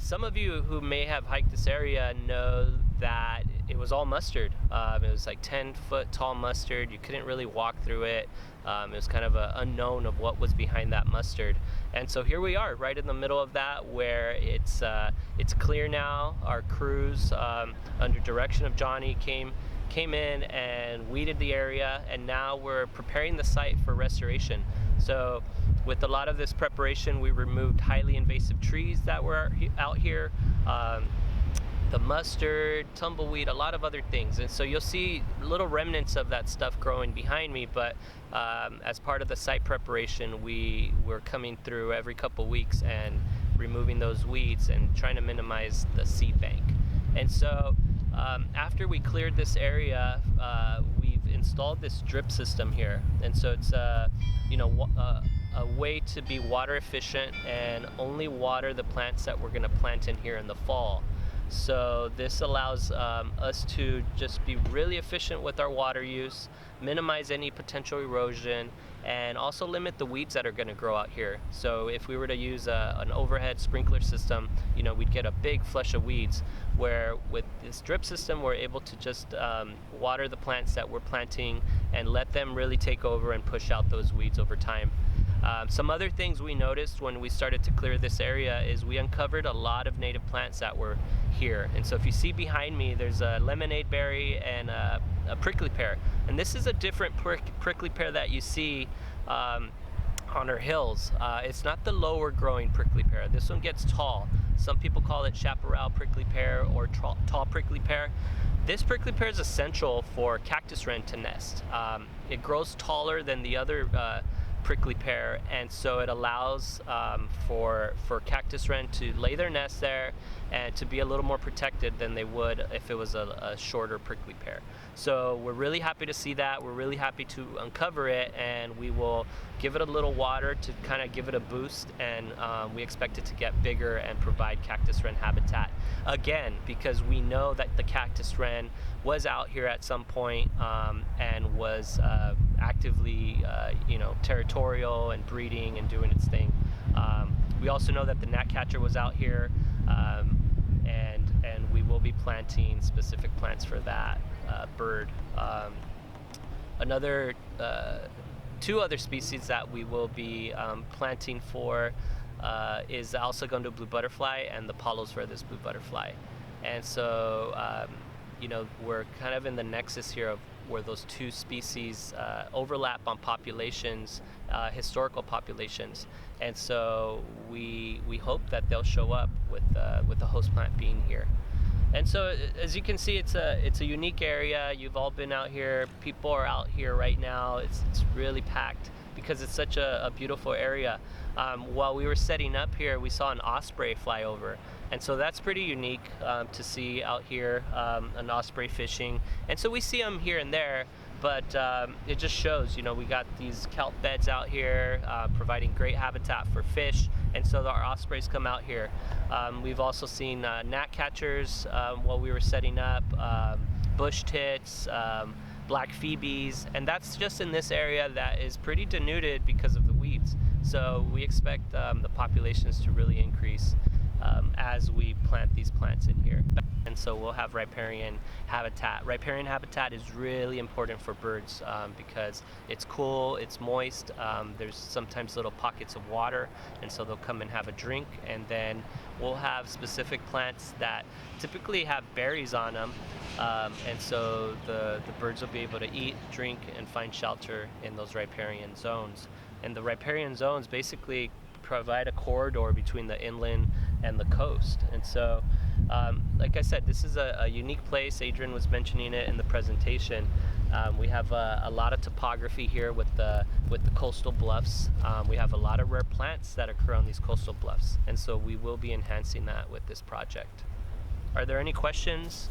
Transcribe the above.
Some of you who may have hiked this area know that it was all mustard. It was like 10-foot tall mustard. You couldn't really walk through it. It was kind of an unknown of what was behind that mustard. And so here we are, right in the middle of that, where it's clear now. Our crews, under direction of Johnny, came in and weeded the area, and now we're preparing the site for restoration. So with a lot of this preparation, we removed highly invasive trees that were out here, the mustard, tumbleweed, a lot of other things. And so you'll see little remnants of that stuff growing behind me, but as part of the site preparation, we were coming through every couple weeks and removing those weeds and trying to minimize the seed bank. And so after we cleared this area, we've installed this drip system here. And so it's a way to be water efficient and only water the plants that we're going to plant in here in the fall. So this allows us to just be really efficient with our water use, minimize any potential erosion, and also limit the weeds that are going to grow out here. So if we were to use an overhead sprinkler system, we'd get a big flush of weeds, where with this drip system we're able to just water the plants that we're planting and let them really take over and push out those weeds over time. Some other things we noticed when we started to clear this area is we uncovered a lot of native plants that were here. And so if you see behind me, there's a lemonade berry and a prickly pear. And this is a different prickly pear that you see on our hills. It's not the lower growing prickly pear. This one gets tall. Some people call it chaparral prickly pear or tall prickly pear. This prickly pear is essential for cactus wren to nest. It grows taller than the other prickly pear, and so it allows for cactus wren to lay their nest there and to be a little more protected than they would if it was a shorter prickly pear. So we're really happy to see that. We're really happy to uncover it, and we will give it a little water to kind of give it a boost, and we expect it to get bigger and provide cactus wren habitat again, because we know that the cactus wren was out here at some point and was actively territorial and breeding and doing its thing. We also know that the gnatcatcher was out here, and we will be planting specific plants for that bird. Two other species that we will be planting for is the Alsagondo blue butterfly and the Palos verdes blue butterfly. And so we're kind of in the nexus here of where those two species overlap on populations, historical populations, and so we hope that they'll show up with the host plant being here. And so, as you can see, it's a unique area. You've all been out here. People are out here right now. It's really packed because it's such a beautiful area. While we were setting up here, we saw an osprey fly over. And so that's pretty unique to see out here, an osprey fishing. And so we see them here and there, but it just shows, we got these kelp beds out here providing great habitat for fish, and so our ospreys come out here. We've also seen gnatcatchers while we were setting up, bush tits, black phoebes, and that's just in this area that is pretty denuded because of the weeds. So we expect the populations to really increase as we plant these plants in here. And so we'll have riparian habitat. Riparian habitat is really important for birds because it's cool, it's moist, there's sometimes little pockets of water, and so they'll come and have a drink. And then we'll have specific plants that typically have berries on them, and so the birds will be able to eat, drink, and find shelter in those riparian zones. And the riparian zones basically provide a corridor between the inland and the coast. And so, like I said, this is a unique place. Adrian was mentioning it in the presentation. We have a lot of topography here with the coastal bluffs. We have a lot of rare plants that occur on these coastal bluffs, and so we will be enhancing that with this project. Are there any questions